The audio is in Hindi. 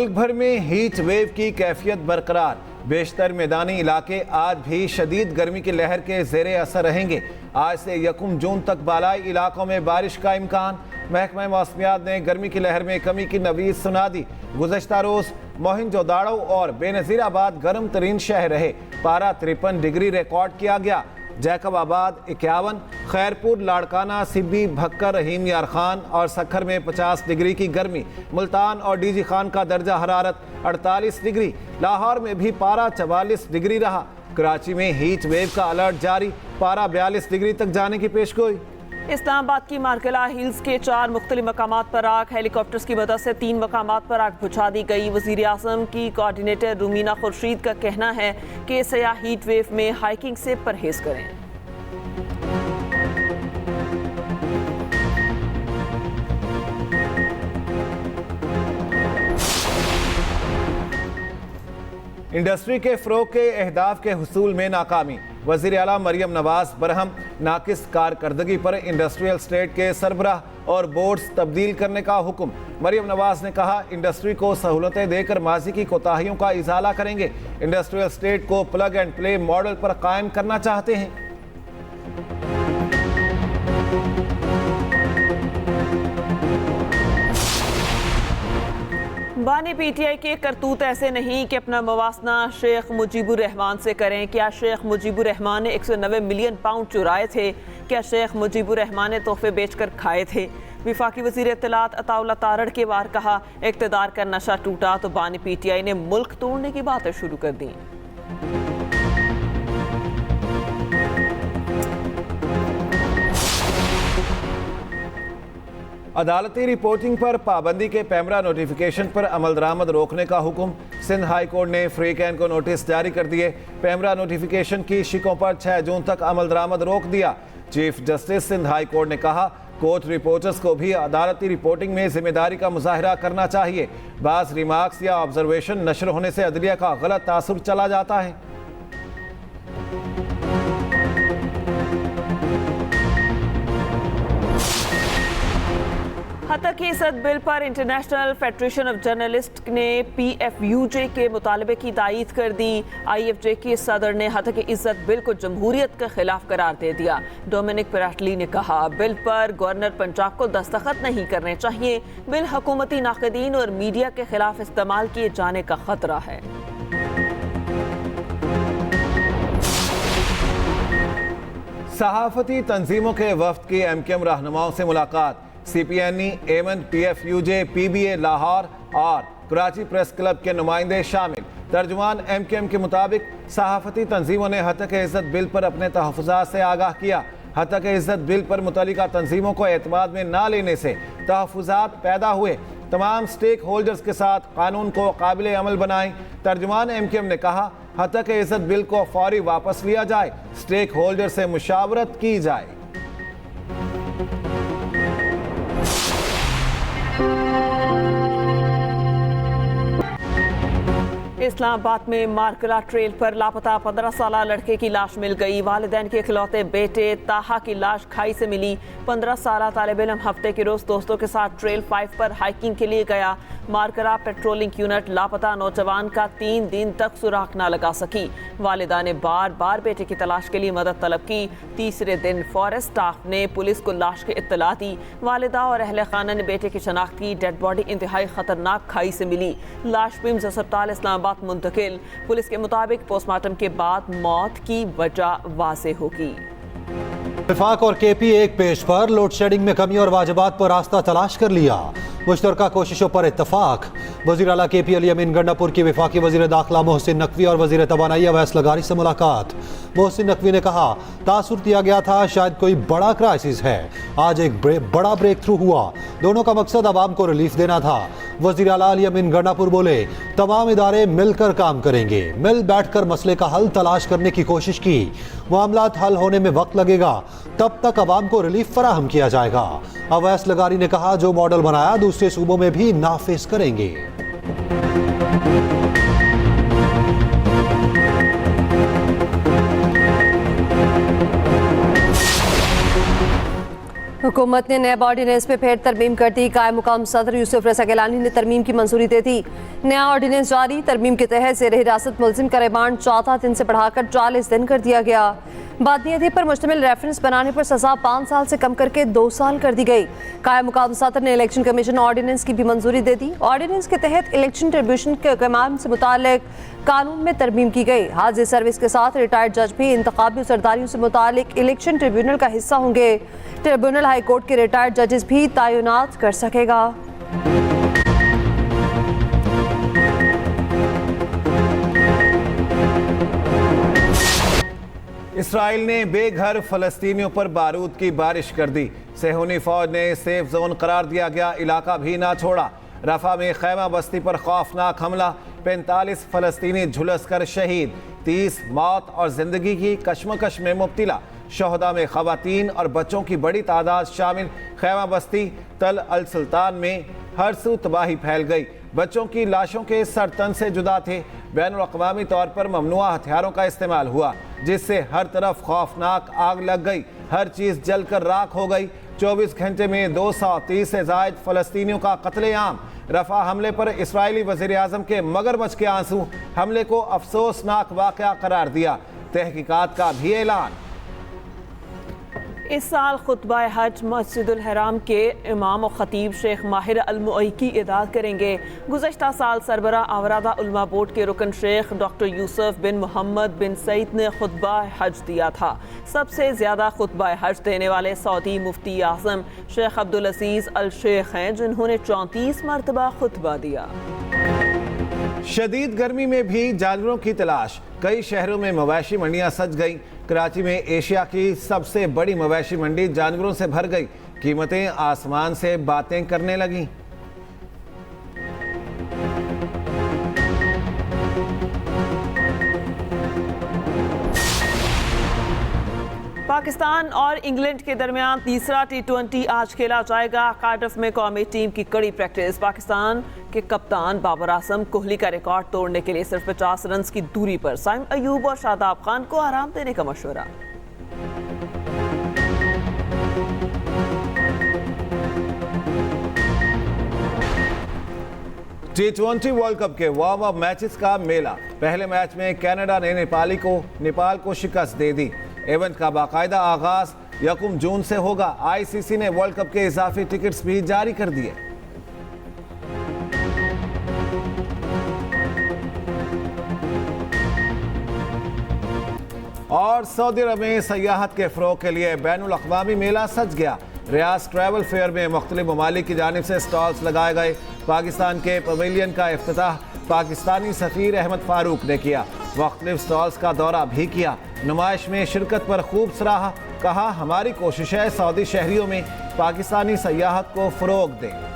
मुल्क भर में हीट वेव की कैफियत बरकरार। बेशतर मैदानी इलाके आज भी शदीद गर्मी की लहर के ज़ेरे असर रहेंगे। आज से 1 जून तक बालाई इलाकों में बारिश का इम्कान। महकमा मौसमियात ने गर्मी की लहर में कमी की नवीद सुना दी। गुज़श्ता रोज़ मोहनजोदाड़ो और बेनज़ीराबाद गर्म तरीन शहर रहे। पारा 53 डिग्री रिकॉर्ड किया गया। जैकबाबाद 51, खैरपुर, लाड़काना, सिब्बी, भक्कर, रहीम यार खान और सखर में 50 डिग्री की गर्मी। मुल्तान और डीजी खान का दर्जा हरारत 48 डिग्री। लाहौर में भी पारा 44 डिग्री रहा। कराची में हीट वेव का अलर्ट जारी। पारा 42 डिग्री तक जाने की पेशगोई। इस्लामाबाद की मार्केला हिल्स के 4 मुख्तलिफ मकामात पर आग। हेलीकॉप्टर्स की मदद से 3 मकामात पर आग बुझा दी गई। वज़ीर आज़म की कोऑर्डिनेटर रुमीना खुर्शीद का कहना है कि सयाह हीट वेव में हाइकिंग से परहेज करें। इंडस्ट्री के फ़रोग़ के अहदाफ के हुसूल में नाकामी। वज़ीर आला मरियम नवाज बरहम। नाकिस कारकर्दगी पर इंडस्ट्रियल स्टेट के सरबराह और बोर्ड्स तब्दील करने का हुक्म। मरियम नवाज ने कहा, इंडस्ट्री को सहूलतें देकर माजी की कोताहियों का इजाला करेंगे। इंडस्ट्रियल स्टेट को प्लग एंड प्ले मॉडल पर कायम करना चाहते हैं। बानी पीटीआई के करतूत ऐसे नहीं कि अपना मवासना शेख मुजीबुर रहमान से करें। क्या शेख मुजीबुर रहमान ने 190 मिलियन पाउंड चुराए थे? क्या शेख मुजीबुर रहमान ने तोहफे बेचकर खाए थे? विफाकी वज़ीर इत्तलात अताउल्लाह तारड़ के बार कहा, इक़्तिदार का नशा टूटा तो बानी पीटीआई ने मुल्क तोड़ने की बातें शुरू कर दी। अदालती रिपोर्टिंग पर पाबंदी के पैमरा नोटिफिकेशन पर अमल दरामद रोकने का हुक्म। सिंध हाई कोर्ट ने फ्री कैन को नोटिस जारी कर दिए। पैमरा नोटिफिकेशन की शिकों पर 6 जून तक अमल दरामद रोक दिया। Chief justice Sindh high court ने कहा, कोर्ट रिपोर्टर्स को भी अदालती रिपोर्टिंग में जिम्मेदारी का मुजाहरा करना चाहिए। बाज़ रिमार्क्स या ऑब्जर्वेशन नशर होने से अदलिया का गलत तासुर चला जाता है। हतक की इज़्ज़त बिल पर इंटरनेशनल फेडरेशन ऑफ जर्नलिस्ट ने PFUJ के मुतालबे की तायीद कर दी। IFJ के सदर ने हतक की इज़्ज़त बिल को जमहूरियत के खिलाफ करार दे दिया। डोमिनिक पेराटली ने कहा, बिल पर गवर्नर पंजाब को दस्तखत नहीं करने चाहिए। बिल हुकूमती नाक़दीन और मीडिया के खिलाफ इस्तेमाल किए जाने का खतरा है। सहाफती तंजीमों के वफ्द की MKM रहनुमाओं से मुलाकात। CPNE, एमन, PFUJ, PBA लाहौर और कराची प्रेस क्लब के नुमाइंदे शामिल। तर्जुमान MKM के मुताबिक सहाफती तंजीमों ने हतक इज़्ज़त बिल पर अपने तहफ़्फ़ुज़ात से आगाह किया। हतक इज़्ज़त बिल पर मुतल्लिका तंजीमों को एतमाद में ना लेने से तहफ़्फ़ुज़ात पैदा हुए। तमाम स्टेक होल्डर्स के साथ कानून को काबिल अमल बनाएं। तर्जुमान MKM ने कहा, हतक इज़्ज़त बिल को फौरी वापस लिया जाए। स्टेक होल्डर से मुशावरत की जाए। इस्लामाबाद में मार्कला ट्रेल पर लापता 15 साला लड़के की लाश मिल गई। वालिदैन के इकलौते बेटे ताहा की लाश खाई से मिली। 15 साला तालिब इल्म हफ्ते के रोज दोस्तों के साथ ट्रेल 5 पर हाइकिंग के लिए गया। मार्कला पेट्रोलिंग यूनिट लापता नौजवान का 3 दिन तक सुराग न लगा सकी। वालिदा ने बार बार बेटे की तलाश के लिए मदद तलब की। तीसरे दिन फॉरेस्ट स्टाफ ने पुलिस को लाश की इत्तला दी। वालिदा और अहले खाना ने बेटे की शनाख्त की। डेड बॉडी इंतहाई खतरनाक खाई से मिली। लाश पिम्स अस्पताल इस्लामाबाद मुंतकिल। पुलिस के मुताबिक पोस्टमार्टम के बाद मौत की वजह वाज़ेह होगी। विफाक और KP एक पेज पर लोड शेडिंग में कमी और वाजिबात पर रास्ता तलाश कर लिया। मुश्तरका कोशिशों पर इत्तफाक। वज़ीर आला KP अली अमीन गंडापुर की विफाकी वज़ीर दाखिला मोहसिन नकवी और वज़ीर तवानाई अवैस लगारी से मुलाकात। मोहसिन नकवी ने कहा, तासुर दिया गया था शायद कोई बड़ा क्राइसिस है। आज एक बड़ा ब्रेक थ्रू हुआ। दोनों का मकसद आवाम को रिलीफ देना था। वज़ीर आला अली अमीन गंडापुर बोले, तमाम इदारे मिलकर काम करेंगे। मिल बैठकर मसले का हल तलाश करने की कोशिश की। मामलात हल होने में वक्त लगेगा, तब तक आवाम को रिलीफ फराहम किया जाएगा। अवैस लगारी ने कहा, जो मॉडल बनाया दूसरे सूबों में भी नाफिज करेंगे। हुकूमत ने नैब ऑर्डिनेंस में फिर तरमीम कर दी। कायम मुकाम सदर यूसुफ रज़ा गिलानी ने तरमीम की मंजूरी दे दी। नया ऑर्डिनेंस जारी। तरमीम के तहत ज़ेर हिरासत मुलजिम का रिमांड 14 दिन से बढ़ाकर 40 दिन कर दिया गया। बादनियती पर मुश्तमिल रेफरेंस बनाने पर सजा 5 साल से कम करके 2 साल कर दी गई। कायम मुकाम सदर ने इलेक्शन कमीशन ऑर्डिनेंस की भी मंजूरी दे दी। ऑर्डिनेंस के तहत इलेक्शन ट्रिब्यूनल के कमाम से मुतालिक कानून में तरमीम की गई। हाजिर सर्विस के साथ रिटायर्ड जज भी इंतखाबी सरदारियों से मुतालिक इलेक्शन ट्रिब्यूनल का हिस्सा होंगे। ट्रिब्यूनल हाई कोर्ट के रिटायर्ड जजेस भी तैनात कर सकेगा। इसराइल ने बेघर फलस्तीनियों पर बारूद की बारिश कर दी। सेहूनी फौज ने सेफ जोन करार दिया गया इलाका भी ना छोड़ा। रफा में खैमा बस्ती पर खौफनाक हमला, 45 फलस्तीनी झुलस कर शहीद। 30 मौत और जिंदगी की कशमकश में मुब्तला। शहदा में खवातीन और बच्चों की बड़ी तादाद शामिल। खैमा बस्ती तल अल सुल्तान में हर सू तबाही फैल गई। बच्चों की लाशों के सर तन से जुदा थे। बैनुल-अक़वामी तौर पर ममनुआ हथियारों का इस्तेमाल हुआ, जिससे हर तरफ खौफनाक आग लग गई। हर चीज़ जलकर राख हो गई। 24 घंटे में 230 से ज़ायद फ़लस्तीनियों का कत्लेआम। रफ़ा हमले पर इस्राइली वज़ीर-ए-आज़म के मगरमच्छ के आंसू। हमले को अफसोसनाक वाक़या करार दिया। तहकीकात का भी ऐलान। इस साल खुतबा हज मस्जिदुल हराम के इमाम और ख़तीब शेख माहिर अल-मुई की इदाद करेंगे। गुज़श्ता साल सरबरा आवरादा उलमा बोर्ड के रुकन शेख डॉक्टर यूसुफ बिन मोहम्मद बिन सईद ने खुतबा हज दिया था। सबसे ज़्यादा खुतबा हज देने वाले सऊदी मुफ्ती आज़म शेख अब्दुल अज़ीज़ अल शेख हैं, जिन्होंने 34 मरतबा खुतबा दिया। शदीद गर्मी में भी जानवरों की तलाश। कई शहरों में मवेशी मंडियां सज गईं। कराची में एशिया की सबसे बड़ी मवेशी मंडी जानवरों से भर गई। कीमतें आसमान से बातें करने लगीं। पाकिस्तान और इंग्लैंड के दरमियान तीसरा T20 आज खेला जाएगा। कार्डिफ में कौमी टीम की कड़ी प्रैक्टिस। पाकिस्तान के कप्तान बाबर आजम कोहली का रिकॉर्ड तोड़ने के लिए सिर्फ 50 रन की दूरी पर। साइम अयूब और शादाब खान को आराम देने का मशवरा। T20 वर्ल्ड कप के वार्म अप मैचेस का मेला। पहले मैच में कनाडा ने नेपाल को शिकस्त दे दी। इवेंट का बाकायदा आगाज 1 जून से होगा। आईसीसी ने वर्ल्ड कप के इजाफी टिकट्स भी जारी कर दिए। और सऊदी अरब में सयाहत के फ़रोग़ के लिए बैनुल-अक़वामी मेला सज गया। रियाज ट्रैवल फेयर में मुख्तलिफ ममालिक की जानिब से स्टॉल्स लगाए गए। पाकिस्तान के पवेलियन का इफ्तिताह पाकिस्तानी सफ़ीर अहमद फ़ारूक ने किया। मुख्तलिफ स्टॉल्स का दौरा भी किया। नुमाइश में शिरकत पर खूब सराहा। कहा, हमारी कोशिश है सऊदी शहरियों में पाकिस्तानी सयाहत को फ़रोग़ दें।